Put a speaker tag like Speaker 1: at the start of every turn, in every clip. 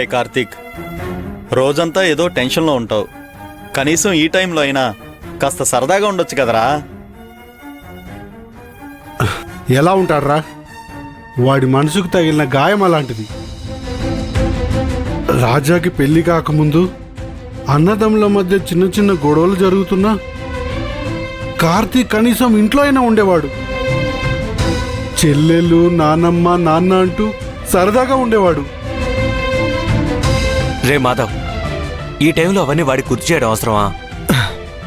Speaker 1: రే కార్తీక్, రోజంతా ఏదో టెన్షన్లో ఉంటావు. కనీసం ఈ టైంలో అయినా కాస్త సరదాగా ఉండొచ్చు కదరా.
Speaker 2: ఎలా ఉంటాడ్రా? వాడి మనసుకు తగిలిన గాయం అలాంటిది. రాజాకి పెళ్లి కాకముందు అన్నదమ్ముల మధ్య చిన్న చిన్న గొడవలు జరుగుతున్నా కార్తీక్ కనీసం ఇంట్లో అయినా ఉండేవాడు. చెల్లెళ్ళు, నానమ్మ, నాన్న అంటూ సరదాగా ఉండేవాడు.
Speaker 3: రే మాధవ్, ఈ టైంలో అవన్నీ వాడికి గుర్తు చేయడం అవసరమా?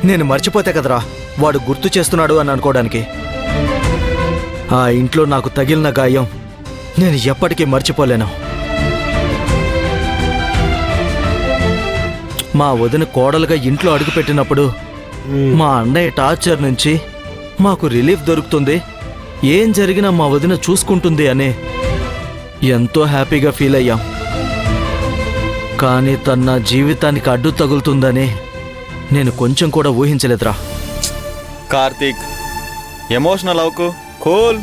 Speaker 4: నేను మర్చిపోతే కదరా వాడు గుర్తు చేస్తున్నాడు అని అనుకోవడానికి. ఆ ఇంట్లో నాకు తగిలిన గాయం నేను ఎప్పటికీ మర్చిపోలేను. మా వదిన కోడలుగా ఇంట్లో అడుగుపెట్టినప్పుడు మా అన్నయ్య టార్చర్ నుంచి మాకు రిలీఫ్ దొరుకుతుంది, ఏం జరిగినా మా వదిన చూసుకుంటుంది అని ఎంతో హ్యాపీగా ఫీల్ అయ్యాం. కానీ తన జీవితానికి అడ్డు తగులుతుందని నేను కొంచెం కూడా ఊహించలేదురా.
Speaker 1: కార్తీక్, ఎమోషనల్ అవుకు, కూల్.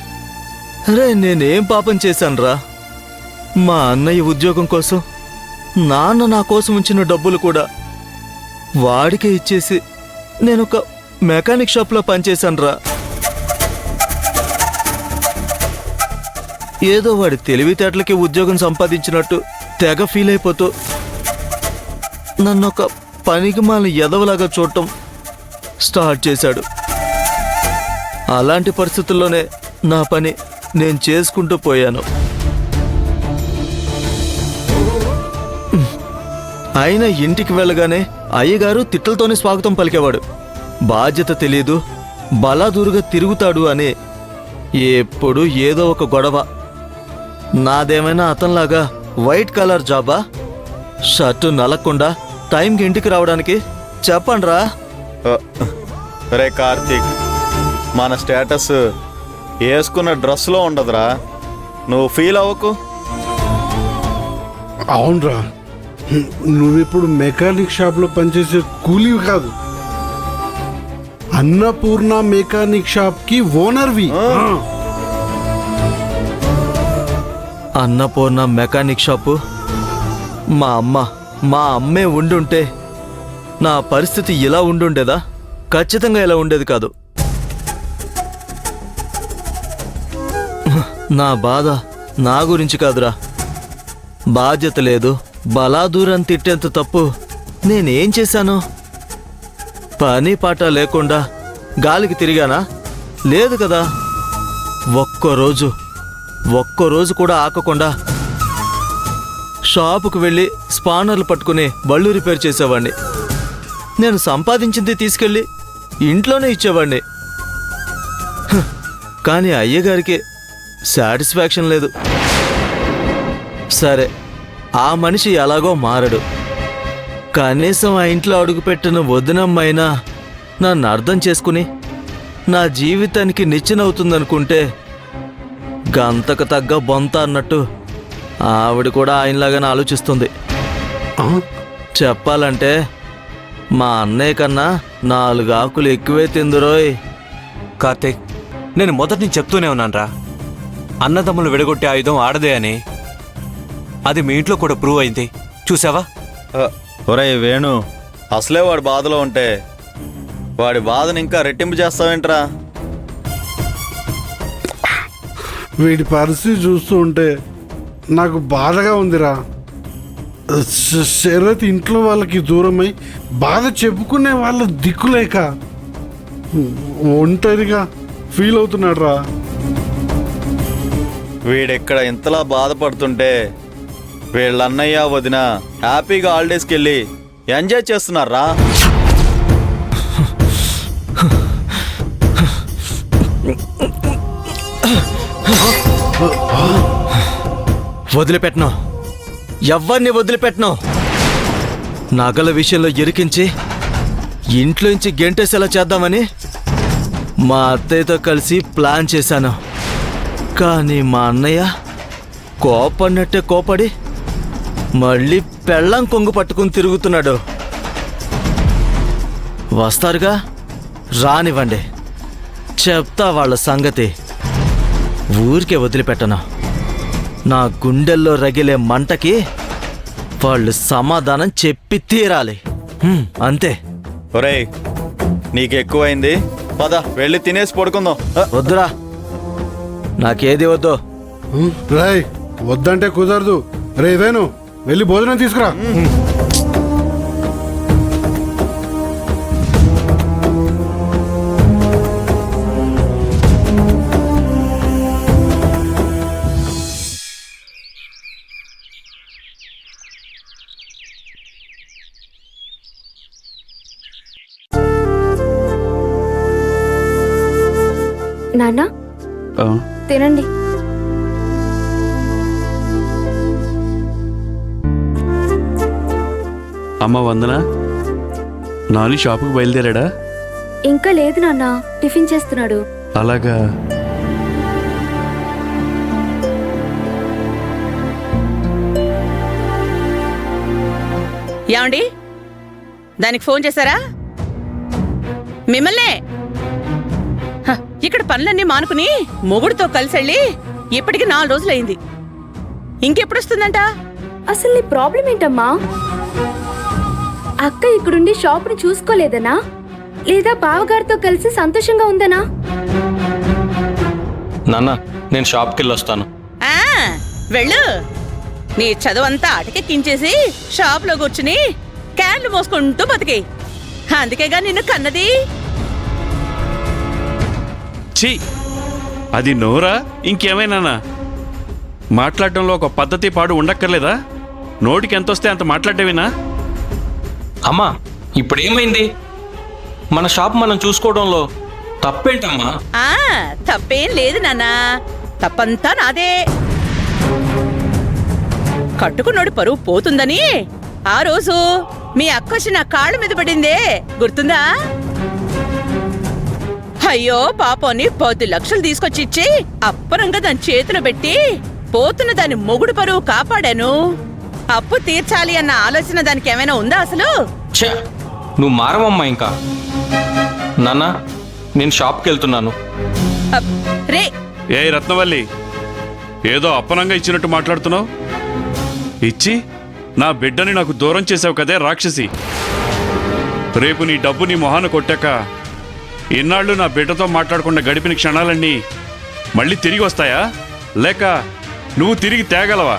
Speaker 4: అరే నేనేం పాపం చేశానురా? మా అన్నయ్య ఉద్యోగం కోసం నాన్న నా కోసం ఉంచిన డబ్బులు కూడా వాడికే ఇచ్చేసి నేనొక మెకానిక్ షాప్లో పనిచేశానురా. ఏదో వాడి తెలివితేటలకి ఉద్యోగం సంపాదించినట్టు తెగ ఫీల్ అయిపోతూ నన్నొక పనికి మాలిన ఎదవలాగా చూడటం స్టార్ట్ చేశాడు. అలాంటి పరిస్థితుల్లోనే నా పని నేను చేసుకుంటూ పోయాను. అయినా ఇంటికి వెళ్ళగానే అయ్యగారు తిట్టలతోనే స్వాగతం పలికేవాడు. బాధ్యత తెలీదు, బలాదూరుగా తిరుగుతాడు అని ఎప్పుడు ఏదో ఒక గొడవ. నాదేమైనా అతనిలాగా వైట్ కలర్ జాబా? షర్టు నలగకుండా టైంకి ఇంటికి రావడానికి? చెప్పండ్రా.
Speaker 1: రే కార్తీక్, మన స్టేటస్ వేసుకున్న డ్రెస్లో ఉండదురా, నువ్వు ఫీల్ అవ్వకు.
Speaker 2: అవునరా, నువ్విప్పుడు మెకానిక్ షాప్లో పనిచేసే కూలీవి కాదు, అన్నపూర్ణ మెకానిక్ షాప్కి ఓనర్వి.
Speaker 4: అన్నపూర్ణ మెకానిక్ షాపు మా అమ్మే ఉండుంటే నా పరిస్థితి ఇలా ఉండుండేదా? ఖచ్చితంగా ఇలా ఉండేది కాదు. నా బాధ నా గురించి కాదురా. బాధ్యత లేదు, బలాదూరం తిట్టేంత తప్పు నేనేం చేశాను? పని పాట లేకుండా గాలికి తిరిగానా? లేదు కదా. ఒక్కరోజు కూడా ఆకకుండా షాపుకు వెళ్ళి స్పానర్లు పట్టుకుని బళ్ళు రిపేర్ చేసేవాడిని. నేను సంపాదించింది తీసుకెళ్ళి ఇంట్లోనే ఇచ్చేవాడిని. కానీ అయ్యగారికి సాటిస్ఫాక్షన్ లేదు. సరే, ఆ మనిషి ఎలాగో మారడు. కనీసం ఆ ఇంట్లో అడుగుపెట్టిన వదినమ్మైనా నన్ను అర్థం చేసుకుని నా జీవితానికి నిచ్చెనవుతుందనుకుంటే గంతకు తగ్గ బొంత అన్నట్టు ఆవిడ కూడా ఆయనలాగానే ఆలోచిస్తుంది. చెప్పాలంటే మా అన్నయ్య కన్నా 4 ఆకులు ఎక్కువే తిందురోయ్.
Speaker 3: కార్తీక్, నేను మొదటి నుంచి చెప్తూనే ఉన్నానురా, అన్నదమ్ములు విడగొట్టే ఆయుధం ఆడదే అని. అది మీ ఇంట్లో కూడా ప్రూవ్ అయింది, చూసావా?
Speaker 1: ఒరే వేణు, అసలే వాడి బాధలో ఉంటే వాడి బాధను ఇంకా రెట్టింపు చేస్తావేంట్రా?
Speaker 2: వీడి పరిస్థితి చూస్తూ ఉంటే నాకు బాధగా ఉందిరా. శరత్ ఇంట్లో వాళ్ళకి దూరమై బాధ చెప్పుకునే వాళ్ళ దిక్కులేక ఒంటరిగా ఫీల్ అవుతున్నాడు రా.
Speaker 1: వీడెక్కడ ఇంతలా బాధపడుతుంటే వీళ్ళ అన్నయ్య వదిన హ్యాపీగా హాలిడేస్కి వెళ్ళి ఎంజాయ్ చేస్తున్నారా?
Speaker 4: వదిలిపెట్టను, ఎవ్వరిని వదిలిపెట్టను. నగల విషయంలో ఇరికించి ఇంట్లోంచి గెంటేసేలా చేద్దామని మా అత్తయ్యతో కలిసి ప్లాన్ చేశాను. కానీ మా అన్నయ్య కోపడినట్టే కోపడి మళ్ళీ పెళ్ళం కొంగు పట్టుకుని తిరుగుతున్నాడు. వస్తారుగా, రానివ్వండి, చెప్తా వాళ్ళ సంగతి. ఊరికే వదిలిపెట్టను. నా గుండెల్లో రగిలే మంటకి వాళ్ళు సమాధానం చెప్పి తీరాలి. అంతే.
Speaker 1: ఒరేయ్ నీకు ఎక్కువైంది, పద వెళ్ళి తినేసి పడుకుందాం.
Speaker 4: వద్దురా, నాకేది వద్దు.
Speaker 2: రాయ్ వద్దంటే కుదరదు. రే వేణు వెళ్ళి భోజనం తీసుకురా.
Speaker 5: నాన్న తినండి.
Speaker 6: అమ్మ వందన, నాని షాపుకి బయలుదేరాడా?
Speaker 5: ఇంకా లేదు నాన్న, టిఫిన్ చేస్తున్నాడు.
Speaker 6: అలాగా.
Speaker 7: ఏమండి, దానికి ఫోన్ చేశారా? మిమ్మల్నే. హ, ఇక్కడ పనులన్నీ మానుకుని మొగుడుతో కలిసి వెళ్ళి ఇప్పటికి 4 రోజులైంది. ఇంకెప్పుడు వస్తుందంట?
Speaker 5: అసలు నీ ప్రాబ్లం ఏంటమ్మా? అక్క ఇక్కడుండి షాప్ని చూసుకోలేదనా, లేదా బావగారితో కలిసి సంతోషంగా ఉందనా?
Speaker 3: నాన్న, నేను షాప్కి వెళ్ళొస్తాను.
Speaker 7: ఆ, వెళ్ళు. నీ చదువంతా అటకెక్కించేసి షాప్లో కూర్చుని క్యాన్లు మోసుకుంటూ బతికి. అందుకేగా నిన్ను కన్నది.
Speaker 6: ఛీ, అది నోరా ఇంకేమైనానా? మాట్లాడటంలో ఒక పద్ధతి పాడు ఉండక్కర్లేదా? నోటికి ఎంతొస్తే అంత మాట్లాడేవినా?
Speaker 3: అమ్మా, ఇప్పుడు ఏమైంది? మన షాప్ మనం చూసుకోవడంలో తప్పేంటమ్మా?
Speaker 7: ఆ, తప్పేం లేదు నాన్నా, తప్పంతా నాదే. కట్టుకున్నోడి పరువు పోతుందని ఆ రోజు మీ అక్కొచ్చి నా కాళ్ళ మీద పడిందే, గుర్తుందా? అయ్యో పాపని 10 లక్షలు తీసుకొచ్చి ఇచ్చి అప్పరంగా దాని చేతిలో పెట్టి పోతున్న దాని మొగుడు పరువు కాపాడాను. అప్పు తీర్చాలి అన్న ఆలోచన దానికి ఏమైనా ఉందా అసలు?
Speaker 3: ఛే, నువ్వు మారవమ్మా ఇంకా. నాన్న, నేను షాప్కి వెళ్తున్నాను.
Speaker 7: రే,
Speaker 6: ఏ రత్నవల్లి, ఏదో అప్పనంగా ఇచ్చినట్టు మాట్లాడుతున్నావు. ఇచ్చి నా బిడ్డని నాకు దూరం చేసావు కదే రాక్షసి. రేపు నీ డబ్బు నీ మొహాన కొట్టాక ఇన్నాళ్ళు నా బిడ్డతో మాట్లాడకుండా గడిపిన క్షణాలన్నీ మళ్ళీ తిరిగి వస్తాయా, లేక నువ్వు తిరిగి తేగలవా?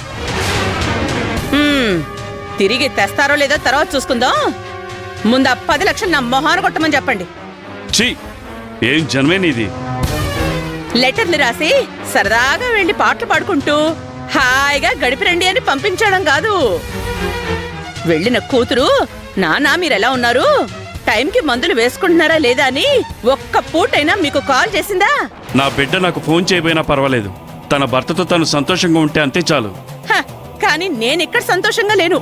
Speaker 7: తిరిగి తెస్తారో లేదో తర్వాత చూసుకుందాం. ముందు ఆ 10 లక్షలు నా మొహాన కొట్టమని చెప్పండి.
Speaker 6: ఛీ, ఏం జన్మే నీది?
Speaker 7: లెటర్లు రాసి సరదాగా వెళ్లి పాటలు పాడుకుంటూ హాయిగా గడిపిరండి అని పంపించడం కాదు. వెళ్ళిన కూతురు, నాన్న మీరెలా ఉన్నారు, టైంకి మందులు వేసుకుంటున్నారా లేదా అని ఒక్క పూటైనా మీకు కాల్ చేసిందా?
Speaker 6: నా బిడ్డ నాకు ఫోన్ చేయబోయినా పర్వాలేదు, తన భర్తతో తను సంతోషంగా ఉంటే అంతే చాలు.
Speaker 7: హ, కానీ నేనిక్కడ సంతోషంగా లేను.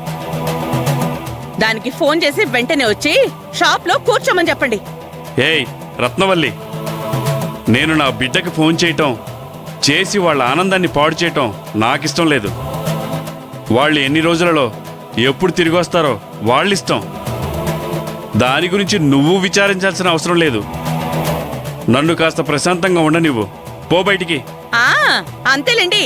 Speaker 7: దానికి ఫోన్ చేసి వెంటనే వచ్చి షాప్లో కూర్చోమని చెప్పండి.
Speaker 6: ఏయ్ రత్నవల్లి, నేను నా బిడ్డకి ఫోన్ చేయటం, చేసి వాళ్ళ ఆనందాన్ని పాడు చేయటం నాకిష్టం లేదు. వాళ్ళు ఎన్ని రోజులలో ఎప్పుడు తిరిగి వస్తారో వాళ్ళిష్టం. దాని గురించి నువ్వు విచారించాల్సిన అవసరం లేదు. నన్ను కాస్త ప్రశాంతంగా ఉండనివ్వు. పో బయటికి.
Speaker 7: అంతేలేండి,